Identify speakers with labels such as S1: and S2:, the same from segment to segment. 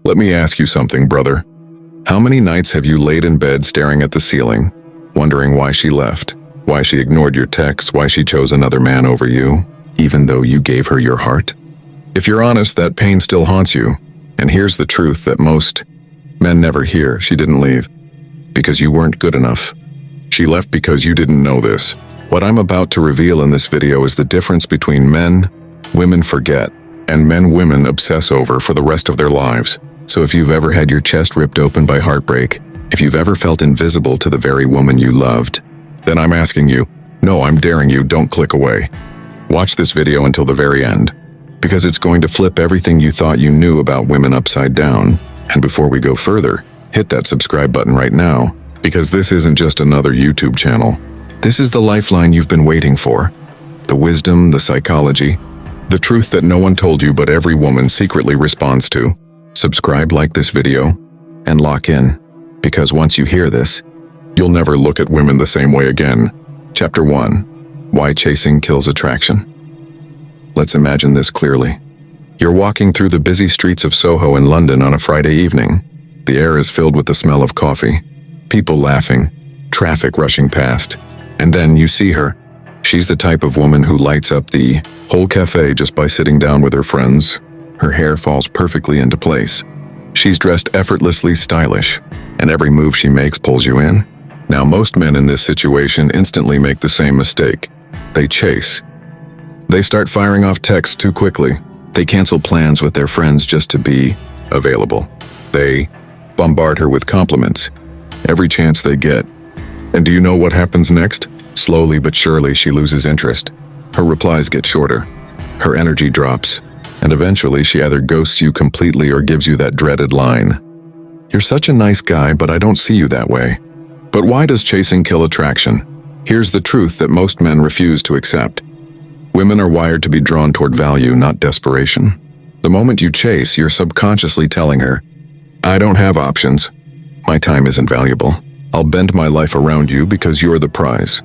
S1: Let me ask you something, brother. How many nights have you laid in bed staring at the ceiling, wondering why she left, why she ignored your texts, why she chose another man over you, even though you gave her your heart? If you're honest, that pain still haunts you. And here's the truth that most men never hear. She didn't leave because you weren't good enough. She left because you didn't know this. What I'm about to reveal in this video is the difference between men women forget and men women obsess over for the rest of their lives. So if you've ever had your chest ripped open by heartbreak, if you've ever felt invisible to the very woman you loved, then I'm asking you, no, I'm daring you, don't click away. Watch this video until the very end, because it's going to flip everything you thought you knew about women upside down. And before we go further, hit that subscribe button right now, because this isn't just another YouTube channel. This is the lifeline you've been waiting for. The wisdom, the psychology, the truth that no one told you but every woman secretly responds to. Subscribe, like this video, and lock in, because once you hear this, you'll never look at women the same way again. Chapter 1. Why Chasing Kills Attraction. Let's imagine this clearly. You're walking through the busy streets of Soho in London on a Friday evening. The air is filled with the smell of coffee, people laughing, traffic rushing past, and then you see her. She's the type of woman who lights up the whole cafe just by sitting down with her friends. Her hair falls perfectly into place. She's dressed effortlessly stylish, and every move she makes pulls you in. Now, most men in this situation instantly make the same mistake. They chase. They start firing off texts too quickly. They cancel plans with their friends just to be available. They bombard her with compliments every chance they get. And do you know what happens next? Slowly but surely, she loses interest. Her replies get shorter. Her energy drops. And eventually, she either ghosts you completely or gives you that dreaded line. You're such a nice guy, but I don't see you that way. But why does chasing kill attraction? Here's the truth that most men refuse to accept. Women are wired to be drawn toward value, not desperation. The moment you chase, you're subconsciously telling her, I don't have options. My time isn't valuable. I'll bend my life around you because you're the prize.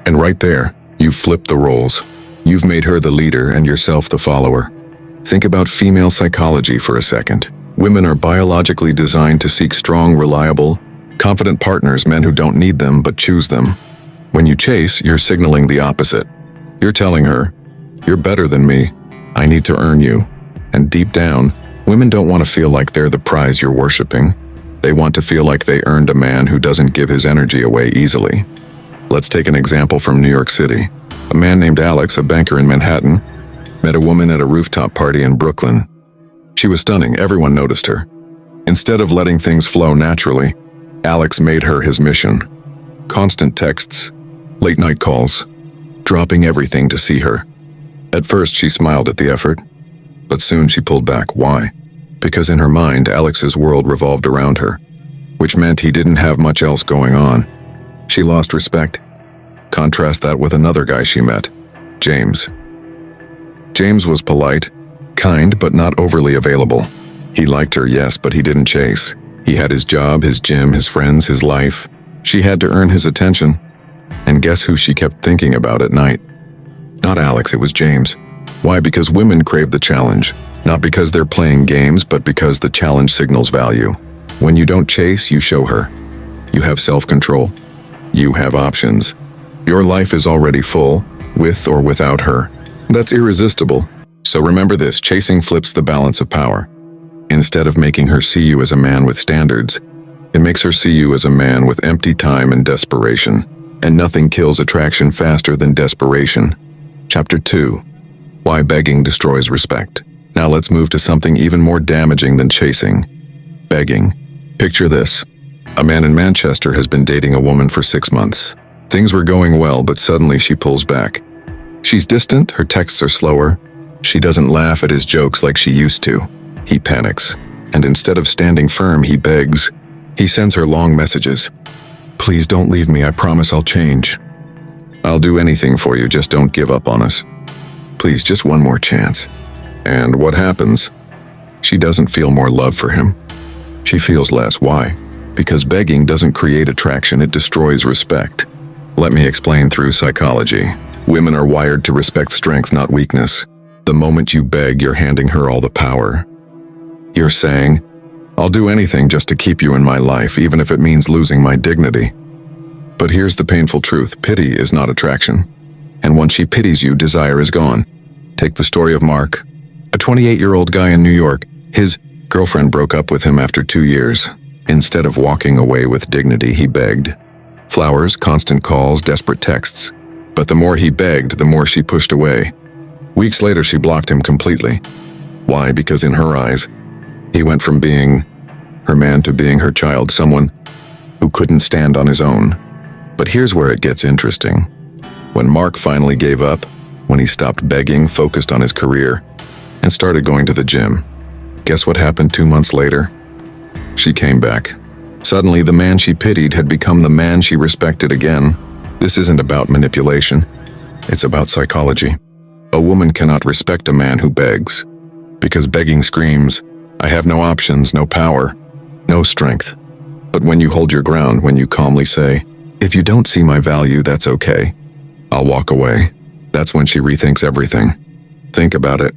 S1: And right there, you've flipped the roles. You've made her the leader and yourself the follower. Think about female psychology for a second. Women are biologically designed to seek strong, reliable, confident partners, men who don't need them but choose them. When you chase, you're signaling the opposite. You're telling her, you're better than me. I need to earn you. And deep down, women don't want to feel like they're the prize you're worshiping. They want to feel like they earned a man who doesn't give his energy away easily. Let's take an example from New York City. A man named Alex, a banker in Manhattan, met a woman at a rooftop party in Brooklyn. She was stunning, everyone noticed her. Instead of letting things flow naturally, Alex made her his mission. Constant texts, late-night calls, dropping everything to see her. At first, she smiled at the effort, but soon she pulled back. Why? Because in her mind, Alex's world revolved around her, which meant he didn't have much else going on. She lost respect. Contrast that with another guy she met, James. James was polite, kind, but not overly available. He liked her, yes, but he didn't chase. He had his job, his gym, his friends, his life. She had to earn his attention. And guess who she kept thinking about at night? Not Alex, it was James. Why? Because women crave the challenge. Not because they're playing games, but because the challenge signals value. When you don't chase, you show her. You have self-control. You have options. Your life is already full, with or without her. That's irresistible. So remember this, chasing flips the balance of power. Instead of making her see you as a man with standards, it makes her see you as a man with empty time and desperation. And nothing kills attraction faster than desperation. Chapter 2. Why Begging Destroys Respect. Now let's move to something even more damaging than chasing. Begging. Picture this. A man in Manchester has been dating a woman for 6 months. Things were going well, but suddenly she pulls back. She's distant, her texts are slower. She doesn't laugh at his jokes like she used to. He panics, and instead of standing firm, he begs. He sends her long messages. Please don't leave me, I promise I'll change. I'll do anything for you, just don't give up on us. Please, just one more chance. And what happens? She doesn't feel more love for him. She feels less. Why? Because begging doesn't create attraction, it destroys respect. Let me explain through psychology. Women are wired to respect strength, not weakness. The moment you beg, you're handing her all the power. You're saying, I'll do anything just to keep you in my life, even if it means losing my dignity. But here's the painful truth. Pity is not attraction. And once she pities you, desire is gone. Take the story of Mark, a 28-year-old guy in New York. His girlfriend broke up with him after 2 years. Instead of walking away with dignity, he begged. Flowers, constant calls, desperate texts. But the more he begged, the more she pushed away. Weeks later, she blocked him completely. Why? Because in her eyes, he went from being her man to being her child, someone who couldn't stand on his own. But here's where it gets interesting. When Mark finally gave up, when he stopped begging, focused on his career, and started going to the gym, guess what happened 2 months later? She came back. Suddenly, the man she pitied had become the man she respected again. This isn't about manipulation. It's about psychology. A woman cannot respect a man who begs, because begging screams, I have no options, no power, no strength. But when you hold your ground, when you calmly say, if you don't see my value, that's okay. I'll walk away. That's when she rethinks everything. Think about it.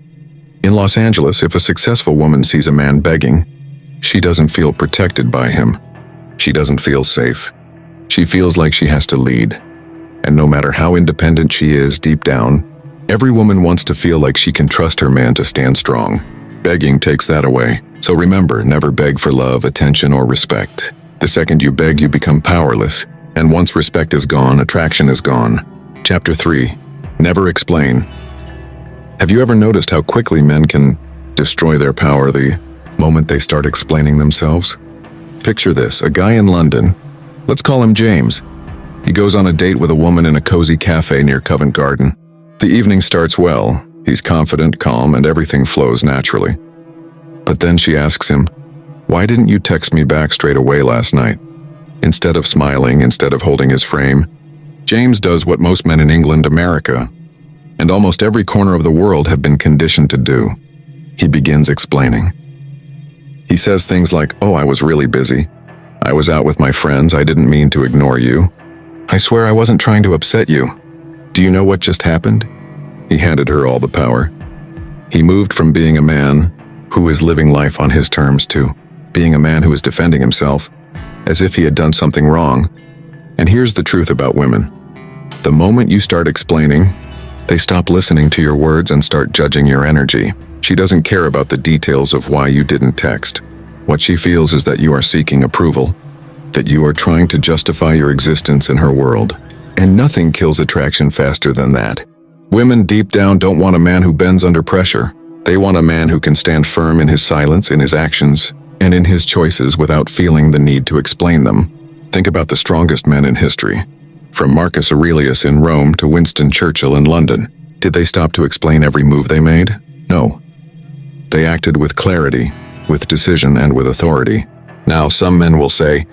S1: In Los Angeles, if a successful woman sees a man begging, she doesn't feel protected by him. She doesn't feel safe. She feels like she has to lead. And no matter how independent she is deep down, every woman wants to feel like she can trust her man to stand strong. Begging takes that away. So remember, never beg for love, attention, or respect. The second you beg, you become powerless. And once respect is gone, attraction is gone. Chapter 3. Never explain. Have you ever noticed how quickly men can destroy their power the moment they start explaining themselves? Picture this, a guy in London. Let's call him James. He goes on a date with a woman in a cozy cafe near Covent Garden. The evening starts well. He's confident, calm, and everything flows naturally. But then she asks him, why didn't you text me back straight away last night? Instead of smiling, instead of holding his frame, James does what most men in England, America, and almost every corner of the world have been conditioned to do. He begins explaining. He says things like, oh, I was really busy. I was out with my friends. I didn't mean to ignore you. I swear I wasn't trying to upset you. Do you know what just happened? He handed her all the power. He moved from being a man who is living life on his terms to being a man who is defending himself as if he had done something wrong. And here's the truth about women. The moment you start explaining, they stop listening to your words and start judging your energy. She doesn't care about the details of why you didn't text. What she feels is that you are seeking approval, that you are trying to justify your existence in her world. And nothing kills attraction faster than that. Women deep down don't want a man who bends under pressure. They want a man who can stand firm in his silence, in his actions, and in his choices without feeling the need to explain them. Think about the strongest men in history. From Marcus Aurelius in Rome to Winston Churchill in London. Did they stop to explain every move they made? No. They acted with clarity, with decision, and with authority. Now, some men will say,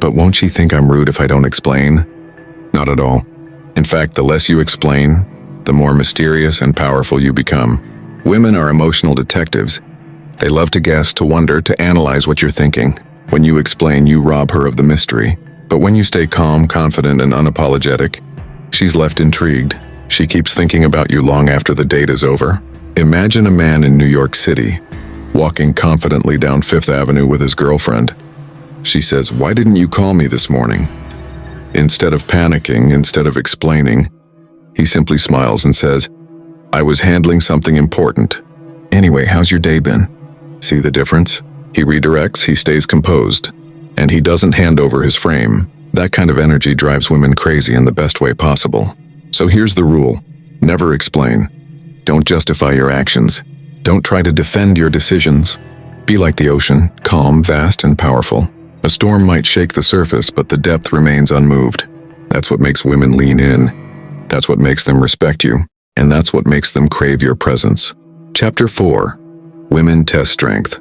S1: but won't she think I'm rude if I don't explain? Not at all. In fact, the less you explain, the more mysterious and powerful you become. Women are emotional detectives. They love to guess, to wonder, to analyze what you're thinking. When you explain, you rob her of the mystery. But when you stay calm, confident, and unapologetic, she's left intrigued. She keeps thinking about you long after the date is over. Imagine a man in New York City, walking confidently down Fifth Avenue with his girlfriend. She says, why didn't you call me this morning? Instead of panicking, instead of explaining, he simply smiles and says, I was handling something important. Anyway, how's your day been? See the difference? He redirects, he stays composed, and he doesn't hand over his frame. That kind of energy drives women crazy in the best way possible. So here's the rule. Never explain. Don't justify your actions. Don't try to defend your decisions. Be like the ocean, calm, vast, and powerful. A storm might shake the surface, but the depth remains unmoved. That's what makes women lean in. That's what makes them respect you. And that's what makes them crave your presence. Chapter 4. Women Test Strength.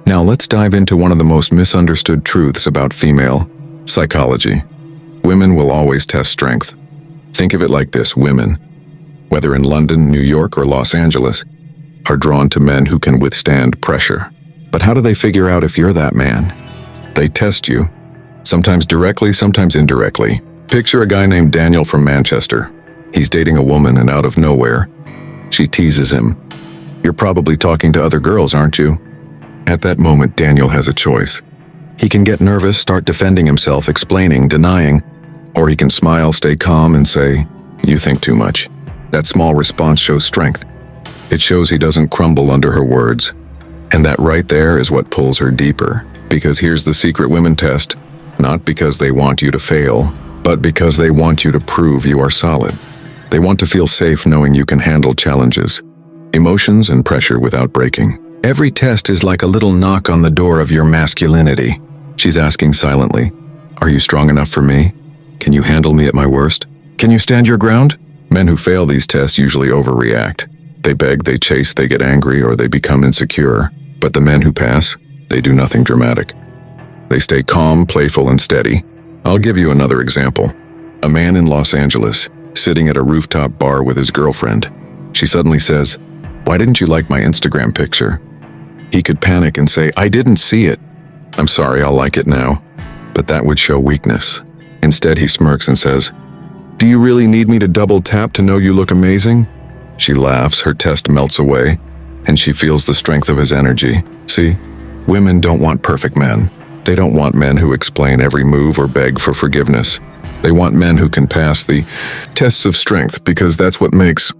S1: Now let's dive into one of the most misunderstood truths about female psychology. Women will always test strength. Think of it like this, women, whether in London, New York, or Los Angeles, are drawn to men who can withstand pressure. But how do they figure out if you're that man? They test you, sometimes directly, sometimes indirectly. Picture a guy named Daniel from Manchester. He's dating a woman, and out of nowhere, she teases him. You're probably talking to other girls, aren't you? At that moment, Daniel has a choice. He can get nervous, start defending himself, explaining, denying, or he can smile, stay calm, and say, "You think too much." That small response shows strength. It shows he doesn't crumble under her words. And that right there is what pulls her deeper. Because here's the secret women test, not because they want you to fail, but because they want you to prove you are solid. They want to feel safe knowing you can handle challenges, emotions, and pressure without breaking. Every test is like a little knock on the door of your masculinity. She's asking silently, "Are you strong enough for me? Can you handle me at my worst? Can you stand your ground?" Men who fail these tests usually overreact. They beg, they chase, they get angry, or they become insecure. But the men who pass, they do nothing dramatic. They stay calm, playful, and steady. I'll give you another example. A man in Los Angeles, sitting at a rooftop bar with his girlfriend. She suddenly says, "Why didn't you like my Instagram picture?" He could panic and say, "I didn't see it." "I'm sorry, I'll like it now." But that would show weakness. Instead, he smirks and says, "Do you really need me to double tap to know you look amazing?" She laughs, her test melts away, and she feels the strength of his energy. See, women don't want perfect men. They don't want men who explain every move or beg for forgiveness. They want men who can pass the tests of strength because that's what makes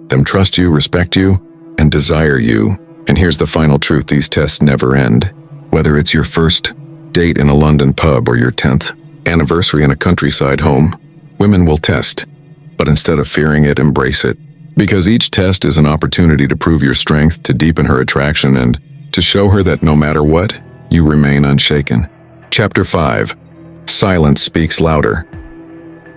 S1: them trust you, respect you, and desire you. And here's the final truth, these tests never end. Whether it's your first date in a London pub or your 10th anniversary in a countryside home, women will test. But instead of fearing it, embrace it. Because each test is an opportunity to prove your strength, to deepen her attraction, and to show her that no matter what, you remain unshaken. Chapter 5. Silence speaks louder.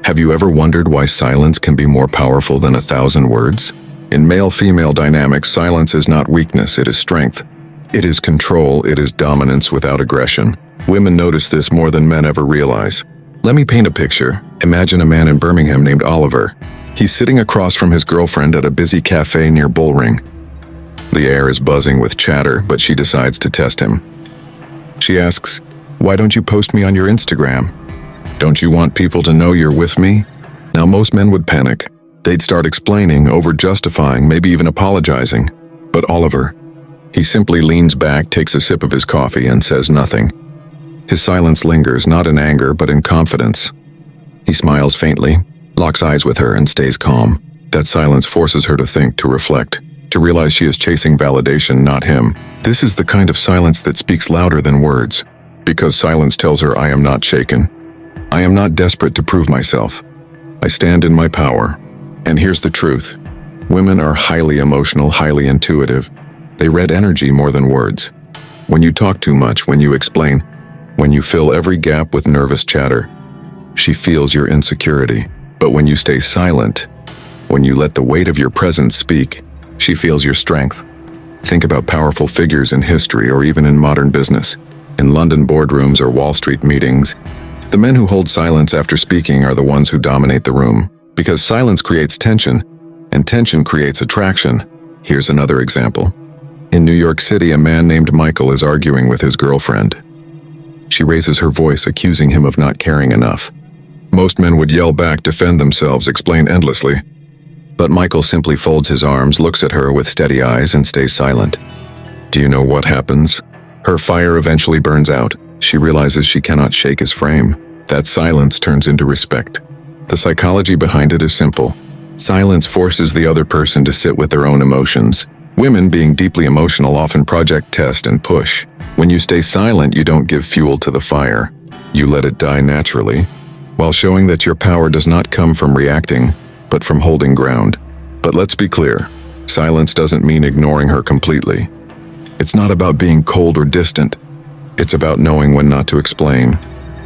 S1: Have you ever wondered why silence can be more powerful than 1,000 words? In male-female dynamics, silence is not weakness, it is strength. It is control, it is dominance without aggression. Women notice this more than men ever realize. Let me paint a picture. Imagine a man in Birmingham named Oliver. He's sitting across from his girlfriend at a busy cafe near Bullring. The air is buzzing with chatter, but she decides to test him. She asks, "Why don't you post me on your Instagram? Don't you want people to know you're with me?" Now, most men would panic. They'd start explaining, over-justifying, maybe even apologizing. But Oliver, he simply leans back, takes a sip of his coffee, and says nothing. His silence lingers, not in anger, but in confidence. He smiles faintly, locks eyes with her, and stays calm. That silence forces her to think, to reflect, to realize she is chasing validation, not him. This is the kind of silence that speaks louder than words, because silence tells her, "I am not shaken. I am not desperate to prove myself. I stand in my power." And here's the truth. Women are highly emotional, highly intuitive. They read energy more than words. When you talk too much, when you explain, when you fill every gap with nervous chatter, she feels your insecurity. But when you stay silent, when you let the weight of your presence speak, she feels your strength. Think about powerful figures in history or even in modern business. In London boardrooms or Wall Street meetings, the men who hold silence after speaking are the ones who dominate the room. Because silence creates tension, and tension creates attraction. Here's another example. In New York City, a man named Michael is arguing with his girlfriend. She raises her voice, accusing him of not caring enough. Most men would yell back, defend themselves, explain endlessly. But Michael simply folds his arms, looks at her with steady eyes, and stays silent. Do you know what happens? Her fire eventually burns out. She realizes she cannot shake his frame. That silence turns into respect. The psychology behind it is simple. Silence forces the other person to sit with their own emotions. Women, being deeply emotional, often project, test, and push. When you stay silent, you don't give fuel to the fire. You let it die naturally, while showing that your power does not come from reacting, but from holding ground. But let's be clear, silence doesn't mean ignoring her completely. It's not about being cold or distant. It's about knowing when not to explain,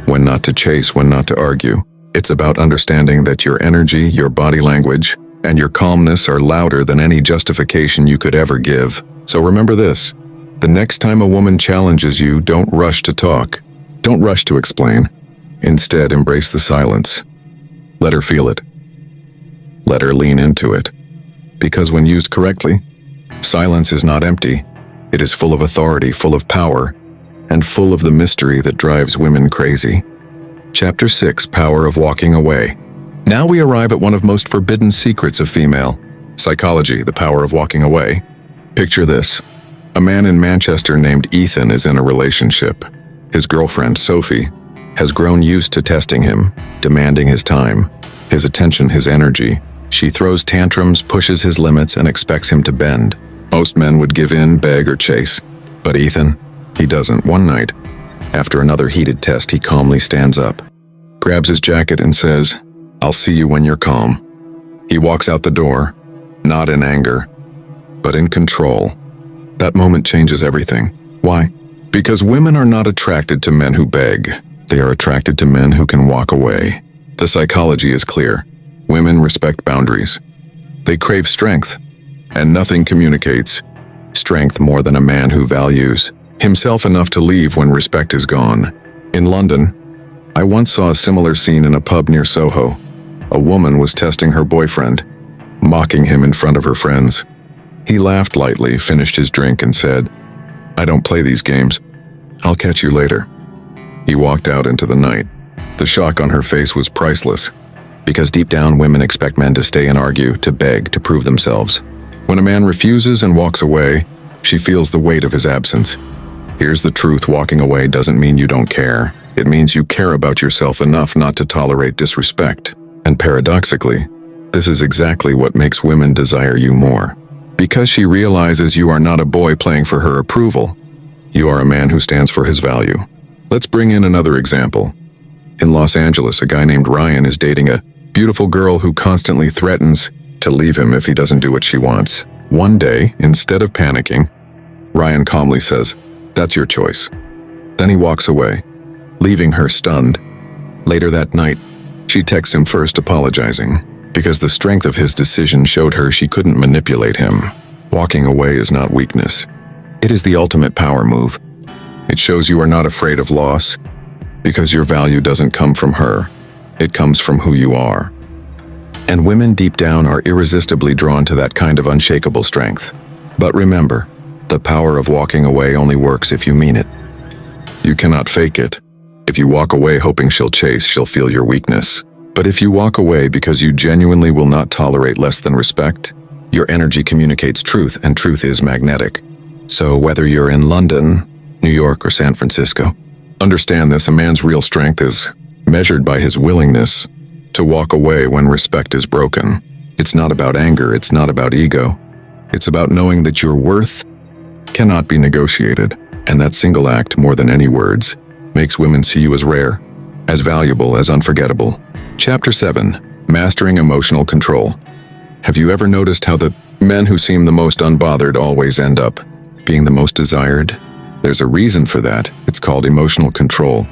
S1: when not to chase, when not to argue. It's about understanding that your energy, your body language, and your calmness are louder than any justification you could ever give. So remember this, the next time a woman challenges you, don't rush to talk. Don't rush to explain. Instead, embrace the silence. Let her feel it. Let her lean into it. Because when used correctly, silence is not empty. It is full of authority, full of power, and full of the mystery that drives women crazy. Chapter 6, Power of Walking Away. Now we arrive at one of most forbidden secrets of female psychology, the power of walking away. Picture this. A man in Manchester named Ethan is in a relationship. His girlfriend, Sophie, has grown used to testing him, demanding his time, his attention, his energy. She throws tantrums, pushes his limits, and expects him to bend. Most men would give in, beg, or chase. But Ethan, he doesn't. One night, after another heated test, he calmly stands up, grabs his jacket and says, "I'll see you when you're calm." He walks out the door, not in anger, but in control. That moment changes everything. Why? Because women are not attracted to men who beg. They are attracted to men who can walk away. The psychology is clear. Women respect boundaries. They crave strength, and nothing communicates strength more than a man who values himself enough to leave when respect is gone. In London, I once saw a similar scene in a pub near Soho. A woman was testing her boyfriend, mocking him in front of her friends. He laughed lightly, finished his drink, and said, "I don't play these games. I'll catch you later." He walked out into the night. The shock on her face was priceless, because deep down women expect men to stay and argue, to beg, to prove themselves. When a man refuses and walks away, she feels the weight of his absence. Here's the truth: walking away doesn't mean you don't care. It means you care about yourself enough not to tolerate disrespect. And paradoxically, this is exactly what makes women desire you more. Because she realizes you are not a boy playing for her approval. You are a man who stands for his value. Let's bring in another example. In Los Angeles, a guy named Ryan is dating a beautiful girl who constantly threatens to leave him if he doesn't do what she wants. One day, instead of panicking, Ryan calmly says, "That's your choice." Then he walks away, leaving her stunned. Later that night, she texts him first, apologizing, because the strength of his decision showed her she couldn't manipulate him. Walking away is not weakness. It is the ultimate power move. It shows you are not afraid of loss, because your value doesn't come from her. It comes from who you are. And women deep down are irresistibly drawn to that kind of unshakable strength. But remember, the power of walking away only works if you mean it. You cannot fake it. If you walk away hoping she'll chase, she'll feel your weakness. But if you walk away because you genuinely will not tolerate less than respect, your energy communicates truth, and truth is magnetic. So whether you're in London, New York, or San Francisco, understand this: a man's real strength is measured by his willingness to walk away when respect is broken. It's not about anger, it's not about ego. It's about knowing that your worth cannot be negotiated, and that single act, more than any words, makes women see you as rare, as valuable, as unforgettable. Chapter 7. Mastering Emotional Control. Have you ever noticed how the men who seem the most unbothered always end up being the most desired? There's a reason for that. It's called emotional control,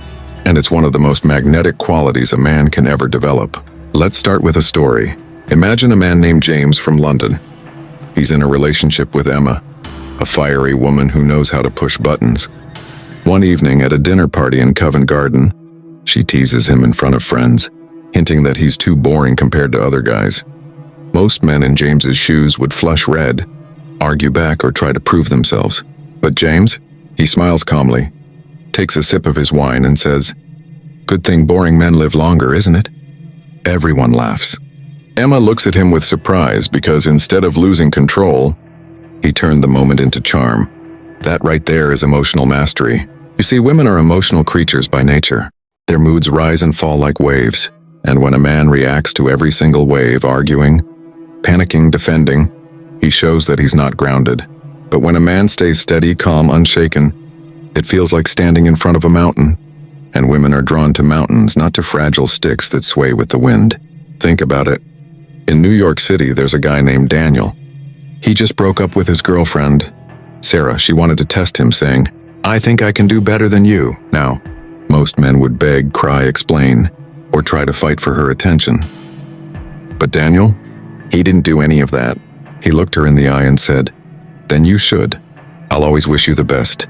S1: and it's one of the most magnetic qualities a man can ever develop. Let's start with a story. Imagine a man named James from London. He's in a relationship with Emma, a fiery woman who knows how to push buttons. One evening at a dinner party in Covent Garden, she teases him in front of friends, hinting that he's too boring compared to other guys. Most men in James's shoes would flush red, argue back, or try to prove themselves. But James, he smiles calmly, takes a sip of his wine, and says, "Good thing boring men live longer, isn't it?" Everyone laughs. Emma looks at him with surprise because instead of losing control, he turned the moment into charm. That right there is emotional mastery. You see, women are emotional creatures by nature. Their moods rise and fall like waves, and when a man reacts to every single wave, arguing, panicking, defending, he shows that he's not grounded. But when a man stays steady, calm, unshaken, it feels like standing in front of a mountain. And women are drawn to mountains, not to fragile sticks that sway with the wind. Think about it. In New York City, there's a guy named Daniel. He just broke up with his girlfriend, Sarah. She wanted to test him, saying, "I think I can do better than you." Now, most men would beg, cry, explain, or try to fight for her attention. But Daniel, he didn't do any of that. He looked her in the eye and said, "Then you should. I'll always wish you the best."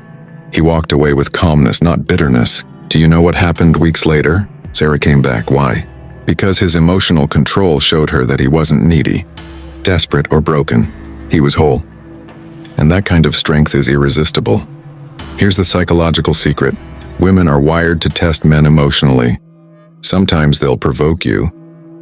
S1: He walked away with calmness, not bitterness. Do you know what happened weeks later? Sarah came back. Why? Because his emotional control showed her that he wasn't needy, desperate, or broken. He was whole. And that kind of strength is irresistible. Here's the psychological secret. Women are wired to test men emotionally. Sometimes they'll provoke you.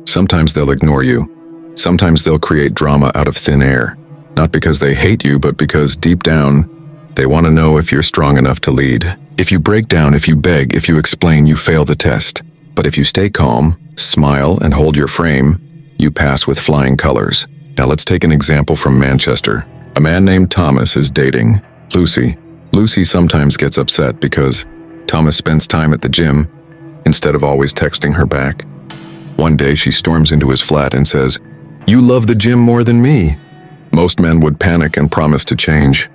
S1: Sometimes they'll ignore you. Sometimes they'll create drama out of thin air. Not because they hate you, but because deep down, They want to know if you're strong enough to lead. If you break down, if you beg, if you explain, you fail the test. But if you stay calm, smile, and hold your frame, you pass with flying colors. Now let's take an example from Manchester. A man named Thomas is dating Lucy. Lucy sometimes gets upset because Thomas spends time at the gym instead of always texting her back. One day she storms into his flat and says, "You love the gym more than me." Most men would panic and promise to change.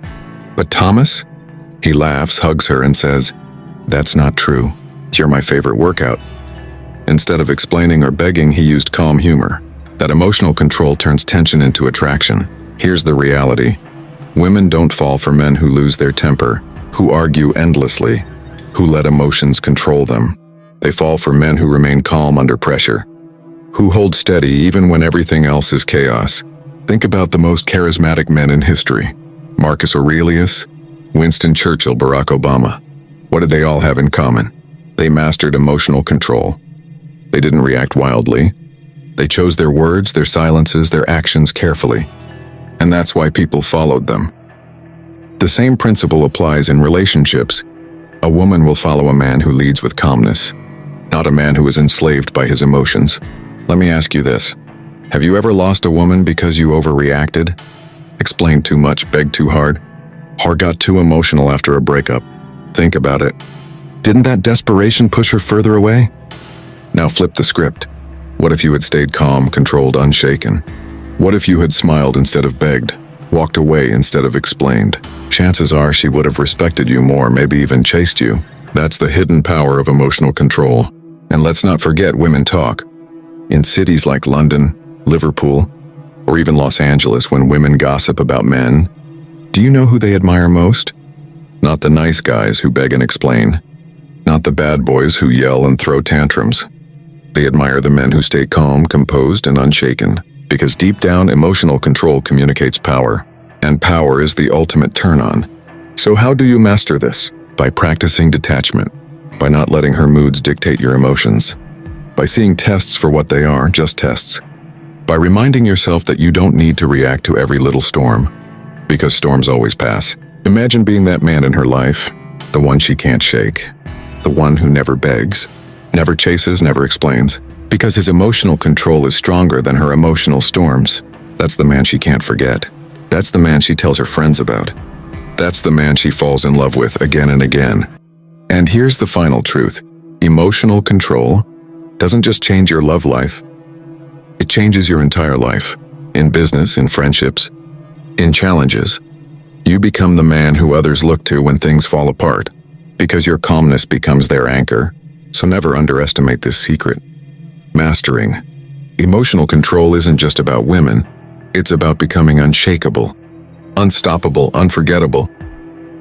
S1: But Thomas? He laughs, hugs her, and says, "That's not true. You're my favorite workout." Instead of explaining or begging, he used calm humor. That emotional control turns tension into attraction. Here's the reality. Women don't fall for men who lose their temper, who argue endlessly, who let emotions control them. They fall for men who remain calm under pressure, who hold steady even when everything else is chaos. Think about the most charismatic men in history. Marcus Aurelius, Winston Churchill, Barack Obama. What did they all have in common? They mastered emotional control. They didn't react wildly. They chose their words, their silences, their actions carefully. And that's why people followed them. The same principle applies in relationships. A woman will follow a man who leads with calmness, not a man who is enslaved by his emotions. Let me ask you this. Have you ever lost a woman because you overreacted? Explained too much, begged too hard, or got too emotional after a breakup? Think about it. Didn't that desperation push her further away? Now flip the script. What if you had stayed calm, controlled, unshaken? What if you had smiled instead of begged, walked away instead of explained? Chances are she would have respected you more, maybe even chased you. That's the hidden power of emotional control. And let's not forget women talk. In cities like London, Liverpool, or even Los Angeles, when women gossip about men, do you know who they admire most? Not the nice guys who beg and explain. Not the bad boys who yell and throw tantrums. They admire the men who stay calm, composed, and unshaken. Because deep down, emotional control communicates power. And power is the ultimate turn-on. So how do you master this? By practicing detachment. By not letting her moods dictate your emotions. By seeing tests for what they are, just tests. By reminding yourself that you don't need to react to every little storm. Because storms always pass. Imagine being that man in her life, the one she can't shake. The one who never begs, never chases, never explains. Because his emotional control is stronger than her emotional storms. That's the man she can't forget. That's the man she tells her friends about. That's the man she falls in love with again and again. And here's the final truth. Emotional control doesn't just change your love life. It changes your entire life. In business, in friendships, in challenges. You become the man who others look to when things fall apart. Because your calmness becomes their anchor. So never underestimate this secret. Mastering. Emotional control isn't just about women. It's about becoming unshakable, unstoppable, unforgettable.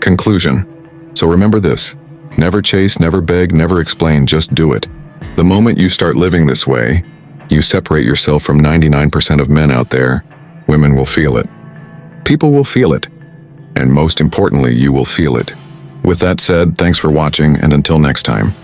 S1: Conclusion. So remember this. Never chase, never beg, never explain, just do it. The moment you start living this way, you separate yourself from 99% of men out there. Women will feel it. People will feel it. And most importantly, you will feel it. With that said, thanks for watching, and until next time.